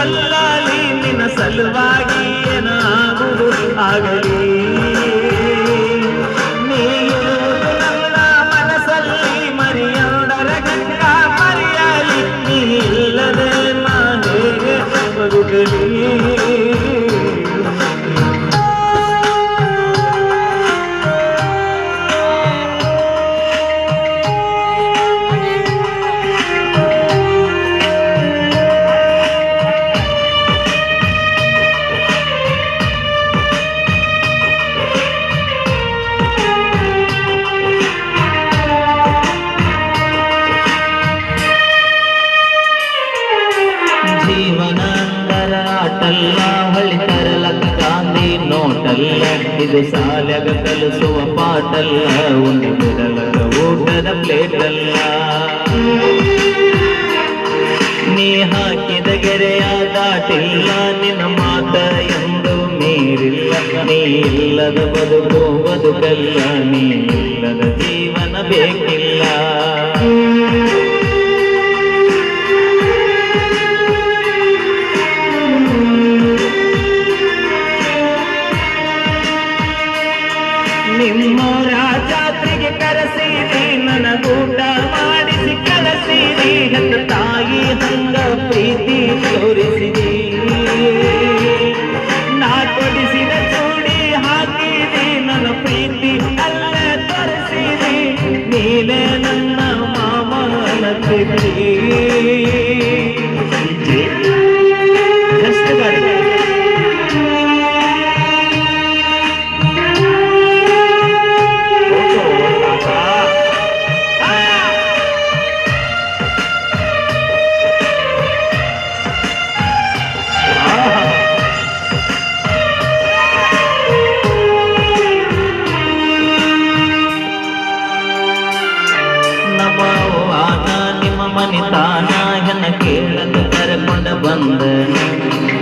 ಅಲ್ಲಲಿ ನಿನ್ನ ಸಲುವಾಗಿ ಏನಾಗುವುದು ಆಗಲಿ. ನೀರುವುದು ನನ್ನ ಮನಸ್ಸಲ್ಲಿ ಮರಿಯೊಂದರ ಗಂಗಾ ಮರಿಯಲಿ. ನೀ ಇಲ್ಲದೆ ನಾ ಹೇಗೆ ಬದುಕಲಿ. ಜೀವನ ಅಂದರ ಆಟಲ್ಲ, ಹೊಳಿ ತರಲಕ್ಕ ಗಾಂಧಿ ನೋಟಲ್ಲ. ಇದು ಸಾಲ್ಯಾಗ ಕಲಿಸುವ ಪಾಟಲ್ಲ, ಉಂಡು ಬಿಡಲಕ ಊಟದ ಪ್ಲೇಟಲ್ಲ. ನೀ ಹಾಕಿದ ಗೆರೆಯ ದಾಟಿಲ್ಲ, ನಿನ್ನ ಮಾತ ಎಂದು ಮೀರಿಲ್ಲ. ನೀ ಇಲ್ಲದ ಬದುಕು ಬದುಕಲ್ಲ, ನೀ ಇಲ್ಲದ ಜೀವನ ಬೇಕಿಲ್ಲ. ನಿಮ್ಮೋರ ಜಾತ್ರೆಗೆ ಕರೆಸಿದಿ, ನನಗೂಟ ಮಾಡಿಸಿ ಕಳಿಸಿದಿ. ಹೆತ್ತ ತಾಯಿ ಹಂಗ ಪ್ರೀತಿ ತೋರಿಸಿದಿ. ನಾ ಕೊಡಿಸಿದ ಚೂಡಿ ಹಾಕಿದಿ, ನನ್ನ ಪ್ರೀತಿ ಅಲ್ಲೇ ತೋರಿಸಿದಿ. ನೀನೇ ನನ್ನ ಮಾಮನ ಪ್ರೀತಿ. ನಿಮ್ಮ ಮನಿತಾನ ಹೆಣ್ಣ ಕೇಳಲು ಕರೆಕೊಂಡ ಬಂದ.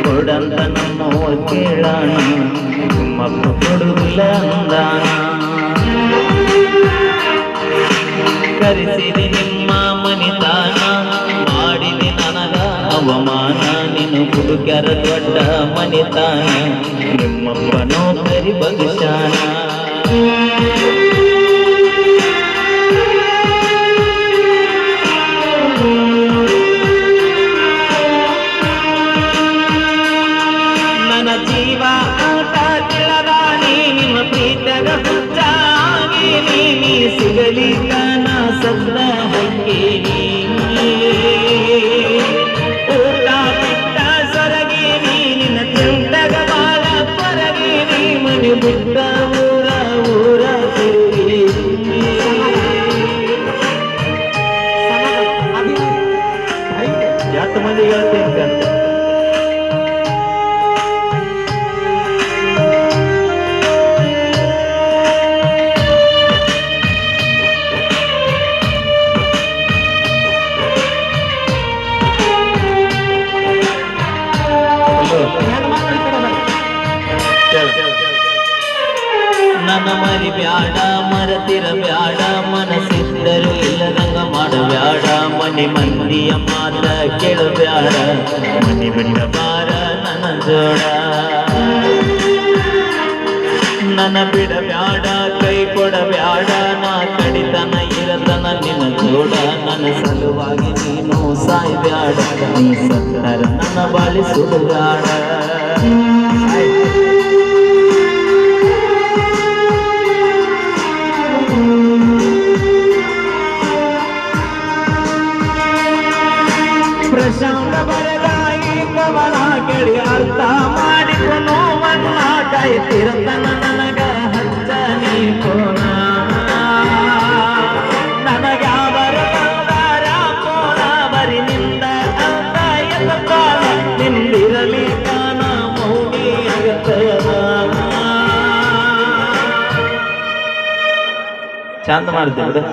ಕೊಡಂತ ನಮ್ಮವ ಕೇಳಾನ, ನಿಮ್ಮಪ್ಪ ಕೊಡುವುದಿಲ್ಲ ಅಂದಾನ. ಕರೆಸಿದಿ ನಿಮ್ಮ ಮನಿತಾನ, ಮಾಡಿದಿ ನನಗ ಅವಮಾನ. ನೀನು ಹುಡುಗ್ಯಾರ ದೊಡ್ಡ ಮನಿತಾನ, ನಿಮ್ಮಪ್ಪ ನೌಕರಿ ಬದುಶಾನ. ಜೀವ ಊಟ ತಿಳದಾನಿ, ನಿಮ್ಮ ಪ್ರೀತಗ ಹುಚ್ಚಾಗಿ. ನೀ ಸಿಗಲಿಕ್ಕ ನಾ ಸದ್ದ ಹೊಕ್ಕೀನಿ. ಊಟ ಬಿಟ್ಟ ಸೊರಗೀನಿ, ನಿನ್ನ ತಿಂತಗ ಬಾಳ ಕೊರಗೀನಿ. ಮನೆ ಬಿಟ್ಟ ಊರ ಊರ ತಿರುಗೀನಿ. ಎಷ್ಟು ಮಂದಿ ಹೇಳ್ತೀನಿ ನನ್ನ ಮರಿ ಬ್ಯಾಡ, ಮರತಿರ ಬ್ಯಾಡ. ಮನಸ್ಸಿದ್ದರು ಇಲ್ಲದಂಗ ಮಾಡಬ್ಯಾಡ. ಮನೆ ಮಂದಿಯ ಮಾತ ಕೇಳಬ್ಯಾಡ. ಮನೆ ಬಿಟ್ಟ ಬಾರ ನನ್ನ ಜೋಡ. ನನ್ನ ಬಿಡಬ್ಯಾಡ, ಕೈ ಕೊಡಬ್ಯಾಡ. ನಾ ಕಡಿತನ ಇರತನ ನಿನ್ನ ಜೋಡ. ನನ್ನ ಸಲುವಾಗಿ ನೀನು ಸಾಯ್ಬ್ಯಾಡ. ನೀ ಸತ್ತರ ನನ್ನ ಬಾಳಿ ಸುಡುಗಾಡ. ಪ್ರಶಾಂತ ಬರದಾಯಿ ಕವನ ಕೇಳಿ ಅರ್ಥ ಮಾಡಿಕೊ ನೋವನ್ನ. ಕಾಯ್ತಿರತನ ನನಗ ಹಚ್ಚ ನೀ ಕೋನ. ನನಗ್ಯಾವರ ಬಂದಾರ ಕೋನ, ಬರಿ ನಿಂದ ಅಂದ ಎಲ್ಲ ಕಾಲ. ನಿಂದಿರಲಿ ಕಾನ ಮೌನಿ ಅಗತ್ಯದ. ಚಂದ ಮಾಡ್ತೇವೆ.